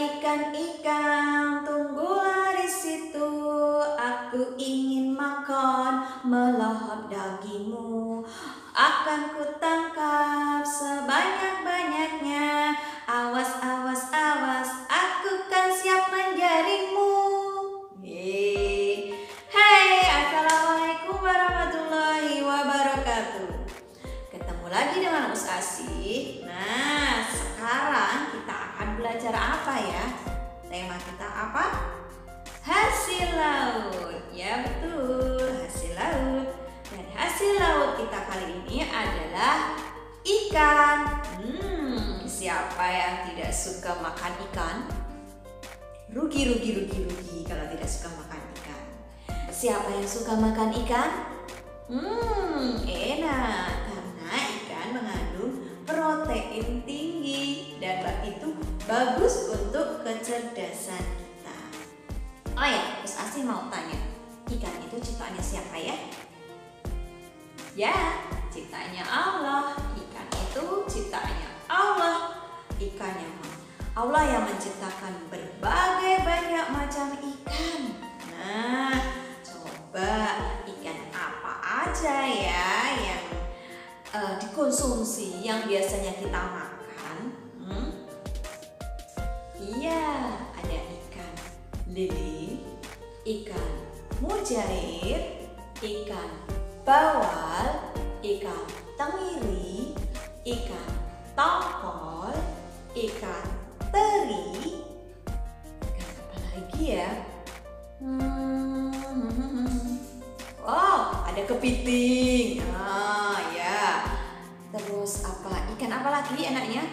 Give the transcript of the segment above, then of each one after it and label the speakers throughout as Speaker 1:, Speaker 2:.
Speaker 1: ikan-ikan, tunggulah di situ. Aku ingin makan melahap dagingmu. Akan kutangkap sebanyak-banyaknya. Awas, awas, awas, aku kan siap menjaringmu. Hai, assalamualaikum warahmatullahi wabarakatuh. Ketemu lagi dengan Us Asih. Nah, sekarang kita akan belajar apa ya? Tema kita apa? Hasil laut. Ya betul, hasil laut. Dan hasil laut kita kali ini adalah ikan. Siapa yang tidak suka makan ikan? Rugi kalau tidak suka makan ikan. Siapa yang suka makan ikan? Enak, karena ikan mengandung protein tinggi dan itu bagus untuk kecerdasan kita. Oh ya, Us Asih mau tanya, ikan itu ciptaannya siapa ya? Ya, ciptaannya Allah. Ikan itu ciptaannya Allah. Ikan yang Allah yang menciptakan berbagai banyak macam ikan. Nah, coba ikan apa aja ya yang dikonsumsi, yang biasanya kita makan? Iya, ada ikan lele, ikan mujair, ikan bawal, ikan tenggiri, ikan tongkol, ikan teri, ikan apa lagi ya? Wow, ada kepiting. Ya. Terus apa? Ikan apa lagi enaknya?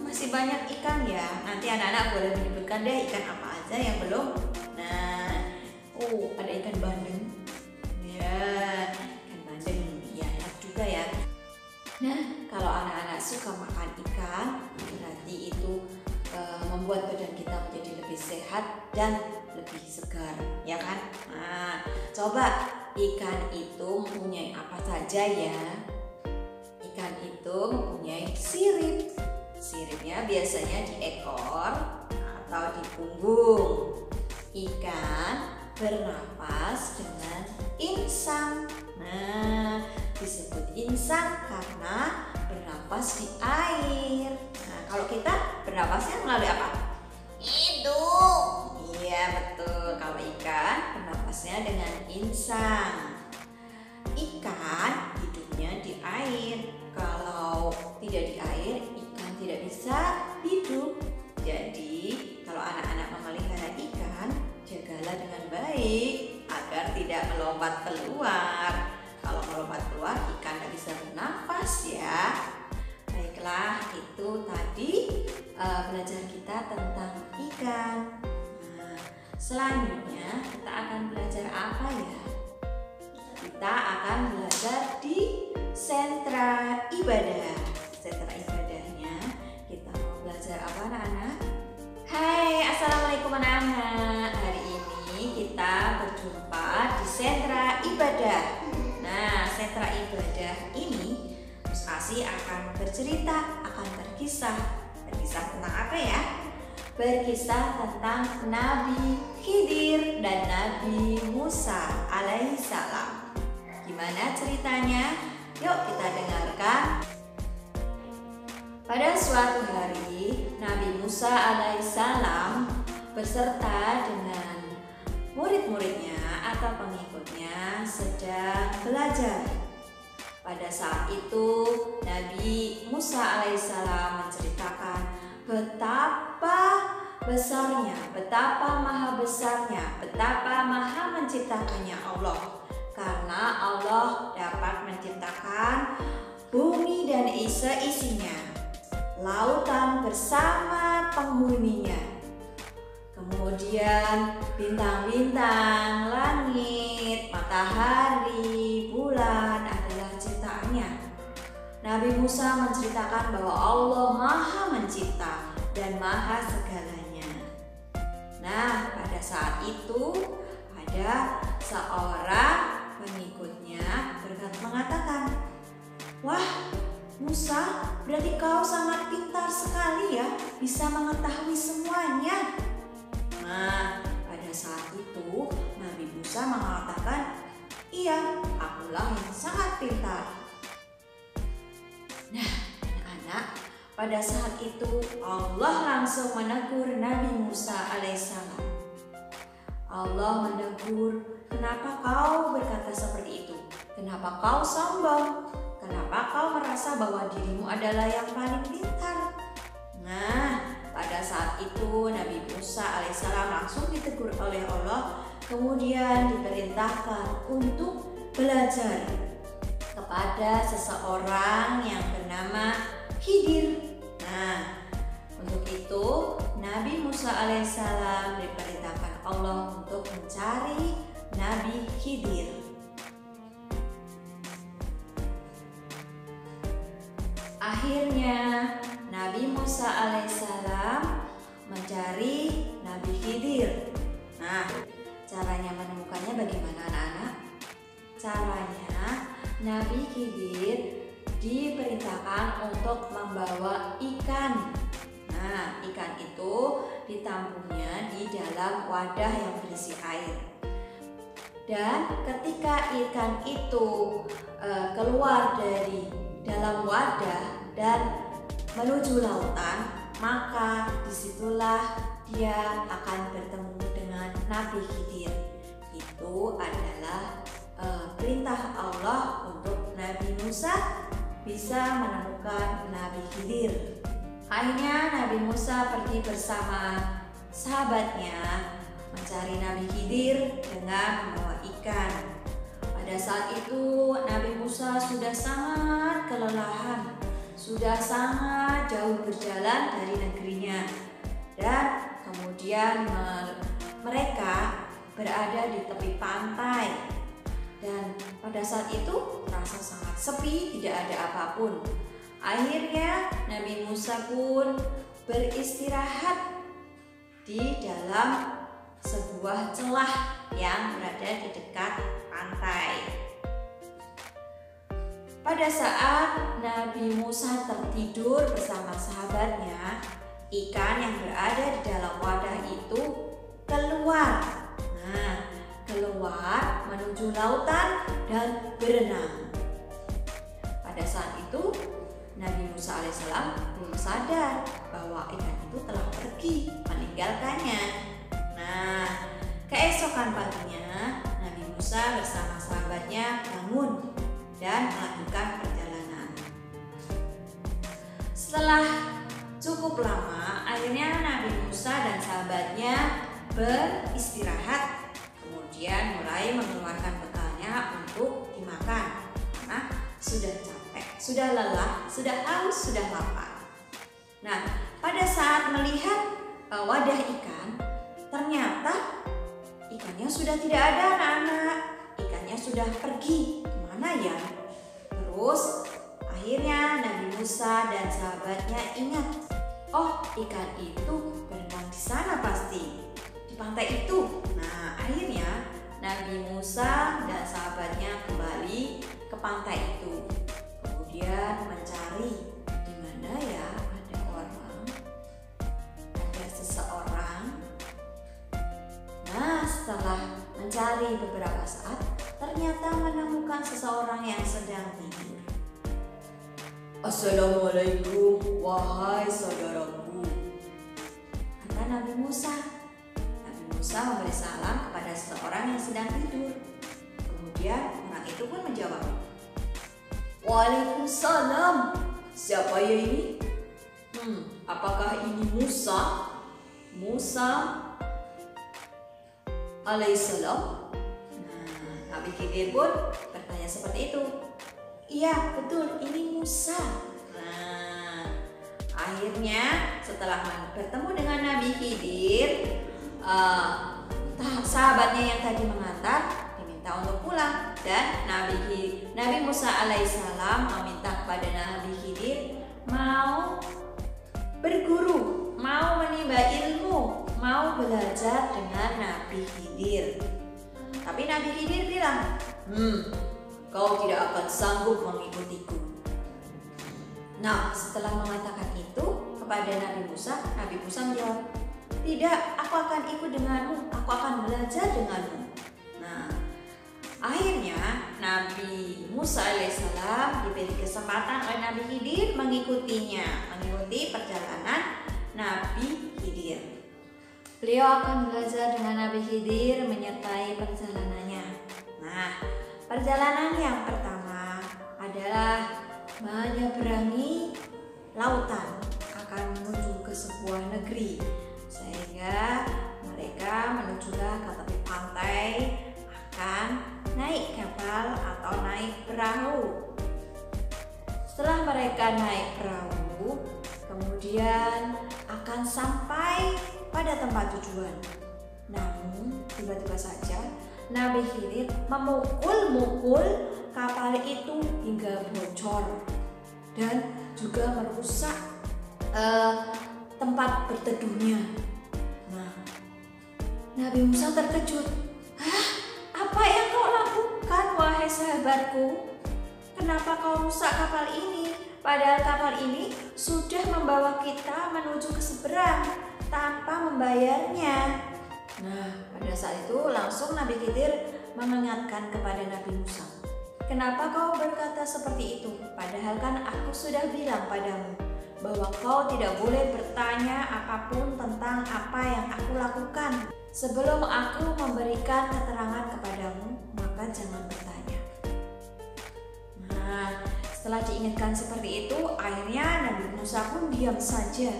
Speaker 1: Masih banyak ikan ya. Nanti anak-anak boleh menyebutkan deh ikan apa aja yang belum. Nah, ada ikan bandeng. Ya, ikan bandeng. Ya, enak juga ya. Nah, kalau anak-anak suka makan ikan, berarti itu membuat badan kita menjadi lebih sehat dan lebih segar, ya kan? Nah, coba ikan itu mempunyai apa saja ya? Ikan itu mempunyai sirip. Siripnya biasanya di ekor atau di punggung. Ikan bernapas dengan insang. Nah, disebut insang karena bernapas di air. Nah, kalau kita bernapasnya melalui apa? Hidung. Iya betul, kalau ikan bernapasnya dengan insang. Ikan hidupnya di air. Kalau tidak di air, ikan tidak bisa hidup. Jadi kalau anak-anak memelihara ikan, jagalah dengan baik agar tidak melompat keluar. Kalau melompat keluar, ikan tidak bisa bernafas ya. Baiklah, itu tadi belajar kita tentang ikan. Nah, selanjutnya kita akan belajar apa ya? Kita akan belajar di sentra ibadah. Sentra ibadahnya kita mau belajar apa anak-anak? Hai, assalamualaikum anak-anak. Hari ini kita berjumpa di sentra ibadah. Nah, sentra ibadah ini Us Asih akan bercerita, akan berkisah. Berkisah tentang apa ya? Berkisah tentang Nabi Khidir dan Nabi Musa alaihissalam. Gimana ceritanya? Yuk kita dengarkan. Pada suatu hari, Nabi Musa alaihissalam beserta dengan murid-muridnya atau pengikutnya sedang belajar. Pada saat itu, Nabi Musa alaihissalam menceritakan betapa besarnya, betapa maha besarnya, betapa maha menciptakannya Allah. Karena Allah dapat menciptakan bumi dan seisinya, lautan bersama penghuninya, kemudian bintang-bintang, langit, matahari, bulan adalah ciptaannya. Nabi Musa menceritakan bahwa Allah maha mencipta dan maha segalanya. Nah, pada saat itu ada seorang pengikutnya mengatakan, "Wah, Musa, berarti kau sangat pintar sekali ya, bisa mengetahui semuanya. Nah, pada saat itu Nabi Musa mengatakan, iya, akulah yang sangat pintar. Nah, anak-anak, pada saat itu Allah langsung menegur Nabi Musa alaihissalam. Allah menegur, kenapa kau berkata seperti itu? Kenapa kau sombong? Kenapa kau merasa bahwa dirimu adalah yang paling pintar? Nah, pada saat itu Nabi Musa alaihissalam langsung ditegur oleh Allah, kemudian diperintahkan untuk belajar kepada seseorang yang bernama Khidir. Nah, untuk itu Nabi Musa alaihissalam diperintahkan Allah untuk mencari Nabi Khidir. Akhirnya Nabi Musa alaihissalam mencari Nabi Khidir. Nah, caranya menemukannya bagaimana anak-anak? Caranya Nabi Khidir diperintahkan untuk membawa ikan. Nah, ikan itu ditampungnya di dalam wadah yang berisi air. Dan ketika ikan itu keluar dari dalam wadah dan menuju lautan, maka disitulah dia akan bertemu dengan Nabi Khidir. Itu adalah perintah Allah untuk Nabi Musa bisa menemukan Nabi Khidir. Akhirnya Nabi Musa pergi bersama sahabatnya mencari Nabi Khidir dengan membawa ikan. Pada saat itu Nabi Musa sudah sangat kelelahan, sudah sangat jauh berjalan dari negerinya, dan kemudian mereka berada di tepi pantai. Dan pada saat itu terasa sangat sepi, tidak ada apapun. Akhirnya Nabi Musa pun beristirahat di dalam sebuah celah yang berada di dekat pantai. Pada saat Nabi Musa tertidur bersama sahabatnya, ikan yang berada di dalam wadah itu keluar. Nah, keluar menuju lautan dan berenang. Pada saat itu Nabi Musa alaihissalam belum sadar bahwa ikan itu telah pergi meninggalkannya. Nah, keesokan paginya Nabi Musa bersama sahabatnya bangun dan melanjutkan perjalanan. Setelah cukup lama, akhirnya Nabi Musa dan sahabatnya beristirahat, kemudian mulai mengeluarkan bekalnya untuk dimakan karena sudah capek, sudah lelah, sudah haus, sudah lapar. Nah, pada saat melihat wadah ikan, ternyata ikannya sudah tidak ada anak-anak. Ikannya sudah pergi kemana ya? Terus akhirnya Nabi Musa dan sahabatnya ingat, oh ikan itu berenang di sana pasti, di pantai itu. Nah, akhirnya Nabi Musa dan sahabatnya kembali ke pantai itu. Kemudian mencari di mana ya ada orang, ada seseorang. Nah, setelah mencari beberapa saat, ternyata menemukan seseorang yang sedang tidur. Assalamualaikum, wahai saudaraku, kata Nabi Musa. Nabi Musa memberi salam kepada seseorang yang sedang tidur. Kemudian orang itu pun menjawab, Waalaikumsalam, siapa ya ini? Apakah ini Musa? Musa alaihissalam. Nah, Nabi Khidir pun bertanya seperti itu. Iya, betul, ini Musa. Nah, akhirnya setelah bertemu dengan Nabi Khidir, sahabatnya yang tadi mengantar diminta untuk pulang, dan Nabi Musa alaihissalam meminta kepada Nabi Khidir mau berguru, mau menimba ilmu, mau belajar dengan Nabi Khidir. Tapi Nabi Khidir bilang, kau tidak akan sanggup mengikutiku. Nah, setelah mengatakan itu kepada Nabi Musa menjawab, "Tidak, aku akan ikut denganmu, aku akan belajar denganmu." Nah, akhirnya Nabi Musa alaihissalam diberi kesempatan oleh Nabi Khidir mengikuti perjalanan Nabi Khidir. Beliau akan belajar dengan Nabi Khidir menyertai perjalanannya. Nah, perjalanan yang pertama adalah menyeberangi lautan akan menuju ke sebuah negeri, sehingga mereka menujulah ke tepi pantai akan naik kapal atau naik perahu. Setelah mereka naik perahu, kemudian akan sampai pada tempat tujuan. Namun tiba-tiba saja Nabi Khidir memukul-mukul kapal itu hingga bocor dan juga merusak tempat berteduhnya. Nah, Nabi Musa terkejut. "Hah? Apa yang kau lakukan, wahai sahabatku? Kenapa kau rusak kapal ini? Padahal kapal ini sudah membawa kita menuju ke seberang tanpa membayarnya." Nah, pada saat itu langsung Nabi Khidir mengingatkan kepada Nabi Musa, "Kenapa kau berkata seperti itu? Padahal kan aku sudah bilang padamu bahwa kau tidak boleh bertanya apapun tentang apa yang aku lakukan. Sebelum aku memberikan keterangan kepadamu, maka jangan bertanya." Nah, setelah diingatkan seperti itu, akhirnya Nabi Musa pun diam saja.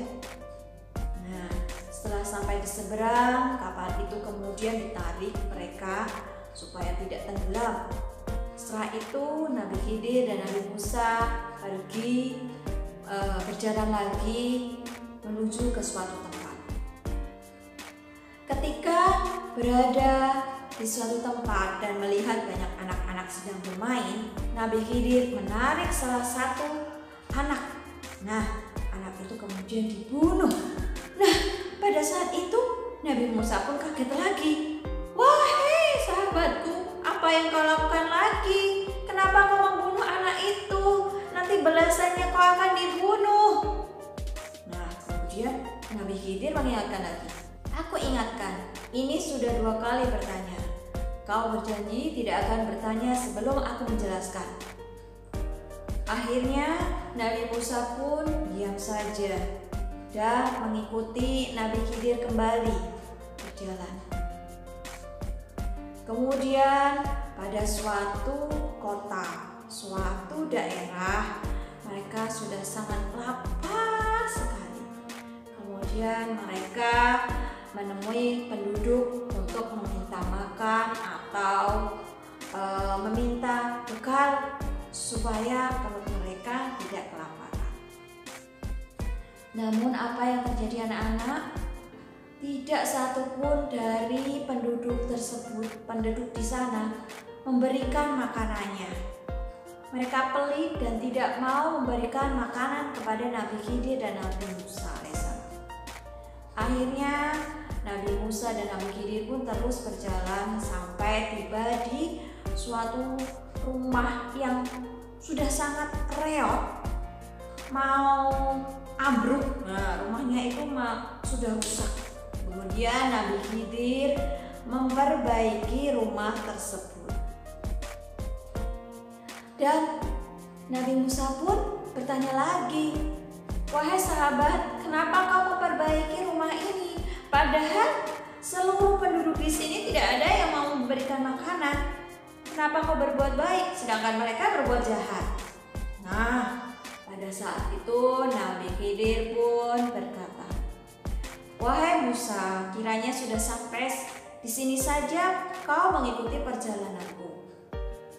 Speaker 1: Nah, setelah sampai di seberang, kapal itu kemudian ditarik mereka supaya tidak tenggelam. Setelah itu Nabi Khidir dan Nabi Musa pergi berjalan lagi menuju ke suatu tempat. Ketika berada di suatu tempat dan melihat banyak anak-anak sedang bermain, Nabi Khidir menarik salah satu anak. Nah, anak itu kemudian dibunuh. Nah, pada saat itu Nabi Musa pun kaget lagi. "Wahai sahabatku, apa yang kau lakukan lagi? Kenapa kau membunuh anak itu? Nanti balasannya kau akan dibunuh." Nah, kemudian Nabi Khidir mengingatkan lagi. "Aku ingatkan, ini sudah 2 kali bertanya. Kau berjanji tidak akan bertanya sebelum aku menjelaskan." Akhirnya Nabi Musa pun diam saja dan mengikuti Nabi Khidir kembali berjalan. Kemudian pada suatu kota, suatu daerah, mereka sudah sangat lapar sekali. Kemudian mereka menemui penduduk untuk meminta makan atau meminta bekal supaya perut mereka tidak kelaparan. Namun apa yang terjadi anak-anak? Tidak satupun dari penduduk di sana memberikan makanannya. Mereka pelit dan tidak mau memberikan makanan kepada Nabi Khidir dan Nabi Musa alaihissalam. Akhirnya Nabi Musa dan Nabi Khidir pun terus berjalan sampai tiba di suatu rumah yang sudah sangat reot, mau ambruk. Nah, rumahnya itu sudah rusak. Kemudian Nabi Khidir memperbaiki rumah tersebut. Dan Nabi Musa pun bertanya lagi, "Wahai sahabat, kenapa kau memperbaiki rumah ini? Padahal seluruh penduduk di sini tidak ada yang mau memberikan makanan. Kenapa kau berbuat baik sedangkan mereka berbuat jahat?" Nah, pada saat itu Nabi Khidir pun berkata, "Wahai Musa, kiranya sudah sampai di sini saja kau mengikuti perjalananku.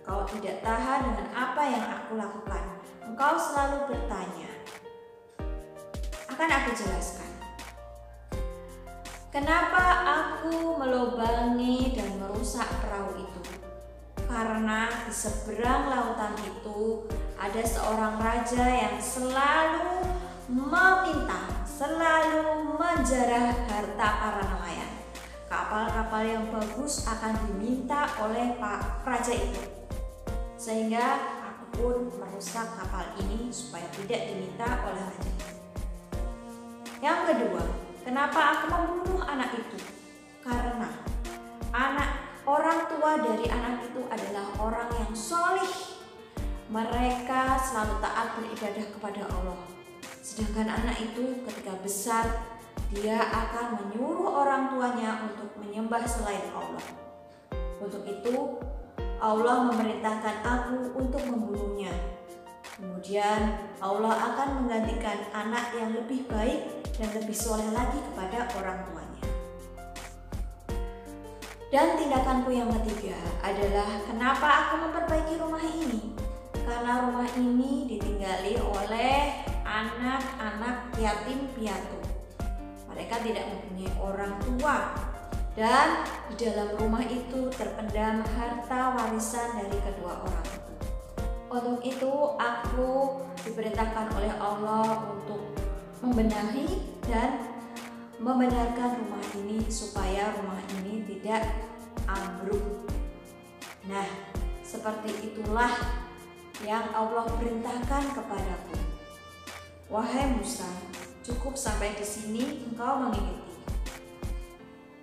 Speaker 1: Kau tidak tahan dengan apa yang aku lakukan. Engkau selalu bertanya. Akan aku jelaskan. Kenapa aku melubangi dan merusak perahu itu? Karena di seberang lautan itu ada seorang raja yang selalu meminta, selalu menjarah harta para nelayan. Kapal-kapal yang bagus akan diminta oleh Pak Raja itu. Sehingga aku ataupun merusak kapal ini supaya tidak diminta oleh raja. Yang kedua, kenapa aku membunuh anak itu? Karena orang tua dari anak itu adalah orang yang solih. Mereka selalu taat beribadah kepada Allah. Sedangkan anak itu ketika besar, dia akan menyuruh orang tuanya untuk menyembah selain Allah. Untuk itu, Allah memerintahkan aku untuk membunuhnya. Kemudian Allah akan menggantikan anak yang lebih baik dan lebih soleh lagi kepada orang tuanya. Dan tindakanku yang ketiga adalah kenapa aku memperbaiki rumah ini? Karena rumah ini ditinggali oleh anak-anak yatim piatu. Mereka tidak mempunyai orang tua. Dan di dalam rumah itu terpendam harta warisan dari kedua orang itu. Untuk itu aku diperintahkan oleh Allah untuk membenahi dan membenarkan rumah ini supaya rumah ini tidak ambruk. Nah, seperti itulah yang Allah perintahkan kepadaku. Wahai Musa, cukup sampai di sini engkau mengikuti.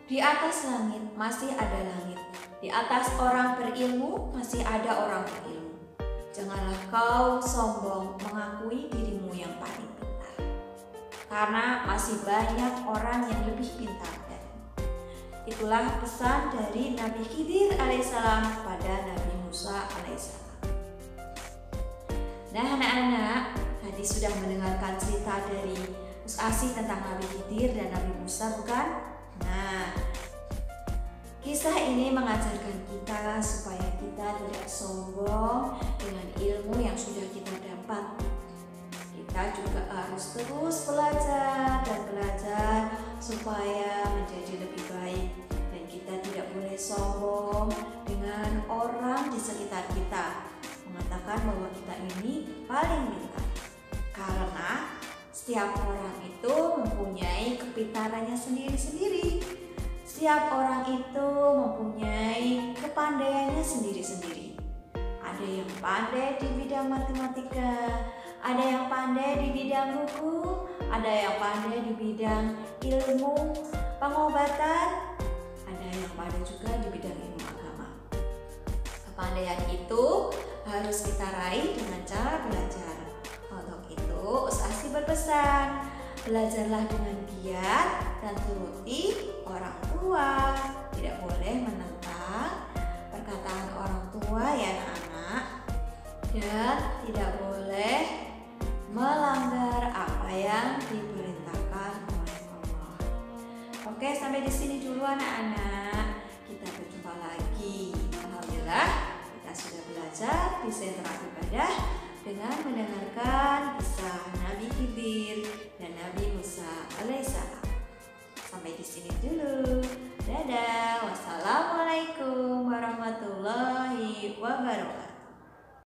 Speaker 1: Di atas langit masih ada langit. Di atas orang berilmu masih ada orang berilmu. Janganlah kau sombong mengakui dirimu yang paling pintar. Karena masih banyak orang yang lebih pintar darimu. Itulah pesan dari Nabi Khidir alaihissalam kepada Nabi Musa alaihissalam. Nah anak-anak, tadi sudah mendengarkan cerita dari Gus Asih tentang Nabi Khidir dan Nabi Musa, bukan? Nah, kisah ini mengajarkan kita supaya kita tidak sombong dengan ilmu yang sudah kita dapat. Kita juga harus terus belajar dan belajar supaya menjadi lebih baik. Dan kita tidak boleh sombong dengan orang di sekitar kita, mengatakan bahwa kita ini paling pintar. Karena setiap orang itu mempunyai kepintarannya sendiri-sendiri. Setiap orang itu mempunyai kepandaiannya sendiri-sendiri. Ada yang pandai di bidang matematika, ada yang pandai di bidang hukum, ada yang pandai di bidang ilmu pengobatan, ada yang pandai juga di bidang ilmu agama. Kepandaian itu harus kita raih dengan cara belajar. Untuk itu, Ustaz Asih berpesan, belajarlah dengan giat dan turuti orang tua. Tidak boleh menentang perkataan orang tua ya anak-anak. Dan tidak boleh melanggar apa yang diperintahkan oleh Allah. Oke, sampai di sini dulu anak-anak. Kita berjumpa lagi. Alhamdulillah, kita sudah belajar di sentra ibadah dengan mendengarkan kisah Nabi Khidir dan Nabi Musa alaihissalam. Sampai di sini dulu. Dadah. Wassalamualaikum warahmatullahi wabarakatuh.